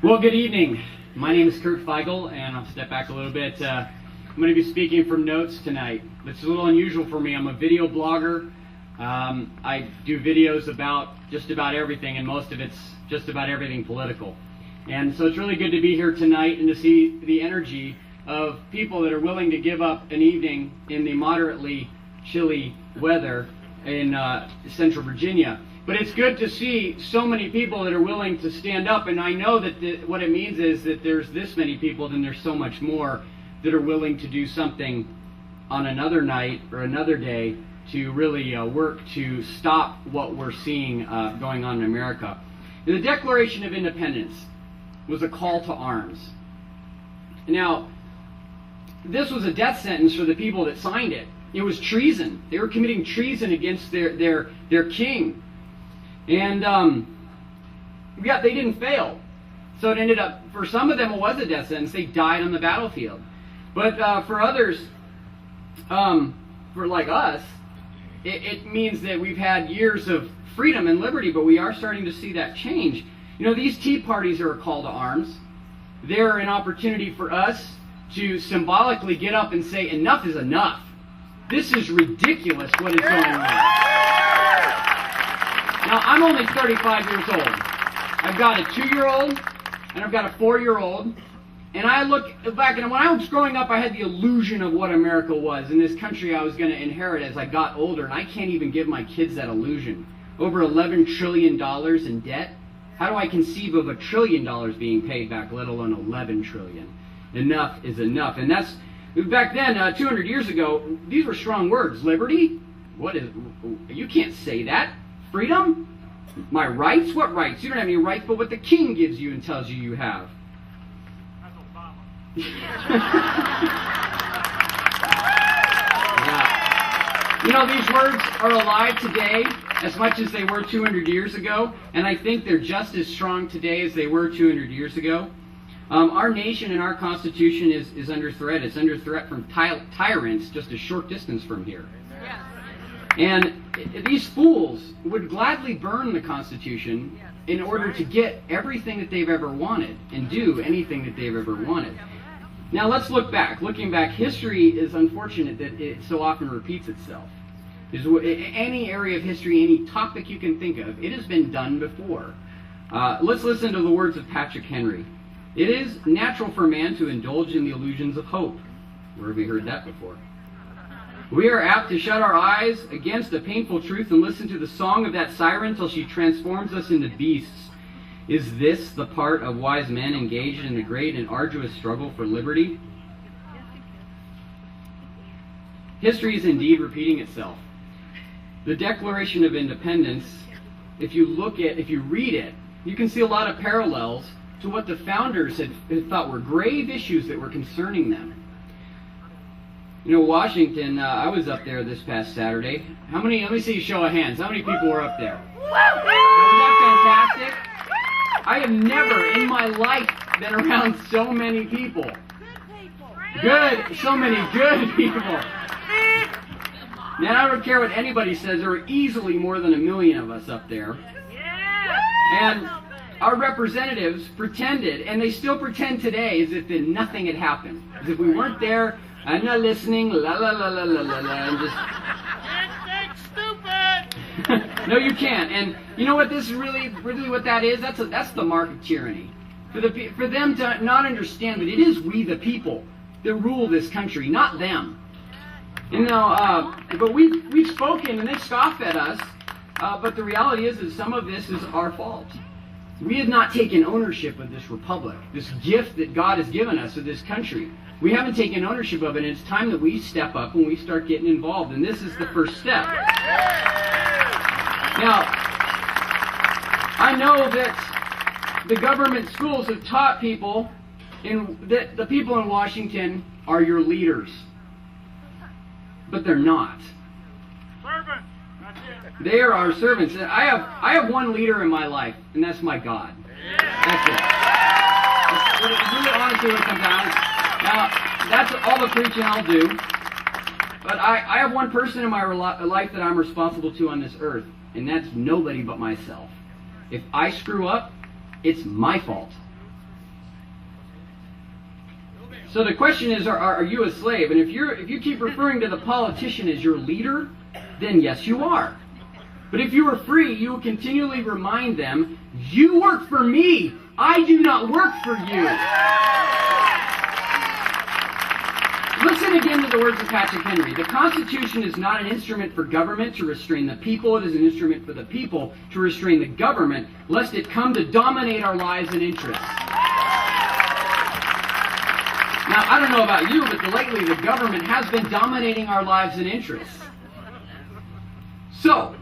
Well, good evening. My name is Kurt Feigel, and I'll step back a little bit. I'm going to be speaking from notes tonight. It's a little unusual for me. I'm a video blogger. I do videos about just about everything, and most of it's just about everything political. And so it's really good to be here tonight and to see the energy of people that are willing to give up an evening in the moderately chilly weather in Central Virginia. But it's good to see so many people that are willing to stand up, and I know that what it means is that there's this many people, then there's so much more that are willing to do something on another night or another day to really work to stop what we're seeing going on in America. The Declaration of Independence was a call to arms. Now, this was a death sentence for the people that signed it. It was treason. They were committing treason against their king. And they didn't fail. So it ended up, for some of them it was a death sentence. They died on the battlefield. But for others, for like us, it means that we've had years of freedom and liberty, but we are starting to see that change. You know, these tea parties are a call to arms. They're an opportunity for us to symbolically get up and say, enough is enough. This is ridiculous what is going on. Now, I'm only 35 years old. I've got a 2-year-old, and I've got a 4-year-old. And I look back, and when I was growing up, I had the illusion of what America was, and this country I was going to inherit as I got older, and I can't even give my kids that illusion. Over $11 trillion in debt. How do I conceive of $1 trillion being paid back, let alone $11 trillion? Enough is enough. And that's, back then, 200 years ago, these were strong words. Liberty? What is, you can't say that. Freedom? My rights? What rights? You don't have any rights but what the king gives you and tells you you have. That's Obama. Yeah. You know, these words are alive today as much as they were 200 years ago, and I think they're just as strong today as they were 200 years ago. Our nation and our Constitution is under threat. It's under threat from tyrants just a short distance from here. And these fools would gladly burn the Constitution in order to get everything that they've ever wanted and do anything that they've ever wanted. Now let's look back. Looking back, history is unfortunate that it so often repeats itself. Any area of history, any topic you can think of, it has been done before. Let's listen to the words of Patrick Henry. It is natural for man to indulge in the illusions of hope. Where have we heard that before? We are apt to shut our eyes against a painful truth and listen to the song of that siren till she transforms us into beasts. Is this the part of wise men engaged in the great and arduous struggle for liberty? History is indeed repeating itself. The Declaration of Independence, if you read it, you can see a lot of parallels to what the founders had thought were grave issues that were concerning them. You know, Washington, I was up there this past Saturday. How many, let me see a show of hands. How many people were up there? Wasn't that fantastic? I have never in my life been around so many people. Good, so many good people. Now, I don't care what anybody says, there were easily more than 1 million of us up there. And our representatives pretended, and they still pretend today, as if nothing had happened. As if we weren't there. I'm not listening, la la la la la la la, and just... It's stupid! No, you can't. And you know what this is really what that is? That's the mark of tyranny. For them to not understand that it is we the people that rule this country, not them. You know, but we've spoken and they scoff at us, but the reality is that some of this is our fault. We have not taken ownership of this republic, this gift that God has given us of this country. We haven't taken ownership of it, and it's time that we step up and we start getting involved, and this is the first step. Now, I know that the government schools have taught people that the people in Washington are your leaders, but they're not. Servant! That's it. They are our servants. I have one leader in my life, and that's my God. That's it. It's really honestly what it comes down. Now, that's all the preaching I'll do. But I have one person in my life that I'm responsible to on this earth, and that's nobody but myself. If I screw up, It's my fault. So the question is, are you a slave? And if you keep referring to the politician as your leader, then yes, you are. But if you were free, you would continually remind them, you work for me. I do not work for you. Listen again to the words of Patrick Henry. The Constitution is not an instrument for government to restrain the people. It is an instrument for the people to restrain the government, lest it come to dominate our lives and interests. Now, I don't know about you, but lately the government has been dominating our lives and interests. So,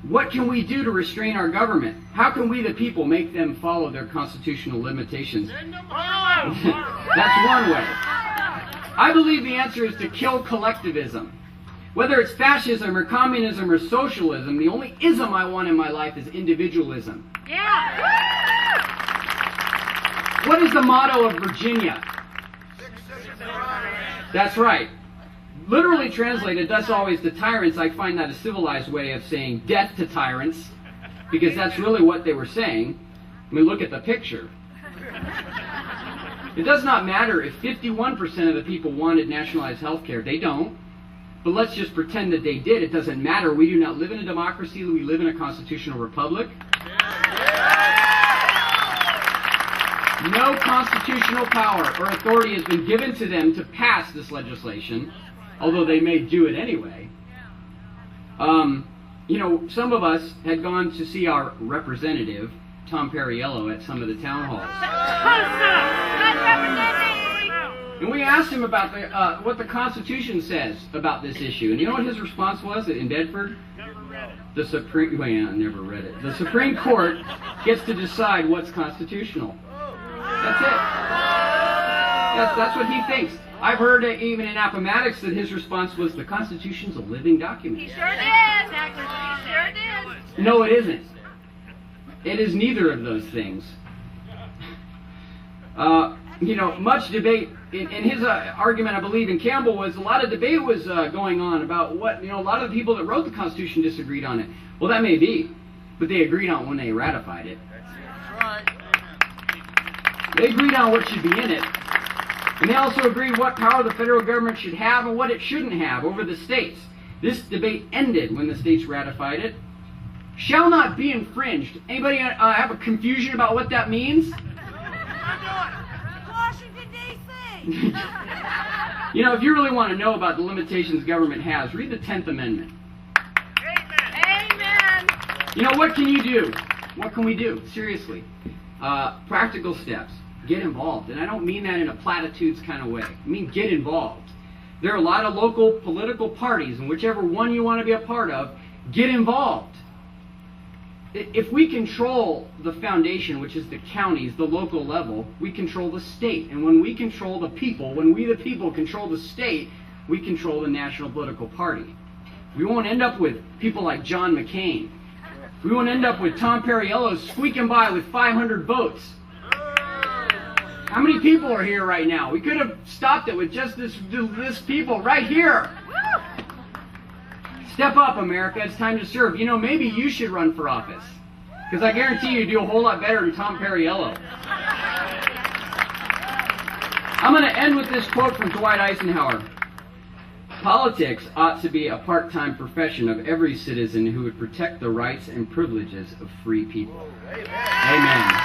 what can we do to restrain our government? How can we, the people, make them follow their constitutional limitations? That's one way. I believe the answer is to kill collectivism. Whether it's fascism or communism or socialism, the only ism I want in my life is individualism. Yeah. What is the motto of Virginia? That's right. Literally translated, thus always to tyrants. I find that a civilized way of saying death to tyrants, because that's really what they were saying. I mean, look at the picture. It does not matter if 51% of the people wanted nationalized health care. They don't. But let's just pretend that they did. It doesn't matter. We do not live in a democracy. We live in a constitutional republic. No constitutional power or authority has been given to them to pass this legislation, although they may do it anyway. Some of us had gone to see our representative, Tom Perriello, at some of the town halls. And we asked him about what the Constitution says about this issue. And you know what his response was in Bedford? Never read it. Never read it. The Supreme Court gets to decide what's constitutional. That's it. That's what he thinks. I've heard even in Appomattox that his response was, the Constitution's a living document. He sure did. He sure did. No, it isn't. It is neither of those things. Much debate, in his argument, I believe, in Campbell, was a lot of debate was going on about what, a lot of the people that wrote the Constitution disagreed on it. Well, that may be, but they agreed on when they ratified it. They agreed on what should be in it. And they also agreed what power the federal government should have and what it shouldn't have over the states. This debate ended when the states ratified it. Shall not be infringed. Anybody have a confusion about what that means? Washington, D.C. If you really want to know about the limitations government has, read the 10th Amendment. Amen. What can you do? What can we do? Seriously. Practical steps. Get involved. And I don't mean that in a platitudes kind of way. I mean get involved. There are a lot of local political parties, and whichever one you want to be a part of, get involved. If we control the foundation, which is the counties, the local level, we control the state. And when we control the people, when we the people control the state, we control the national political party. We won't end up with people like John McCain. We won't end up with Tom Perriello squeaking by with 500 votes. How many people are here right now? We could have stopped it with just this people right here. Step up, America. It's time to serve. Maybe you should run for office. Because I guarantee you do a whole lot better than Tom Perriello. I'm going to end with this quote from Dwight Eisenhower. Politics ought to be a part-time profession of every citizen who would protect the rights and privileges of free people. Amen.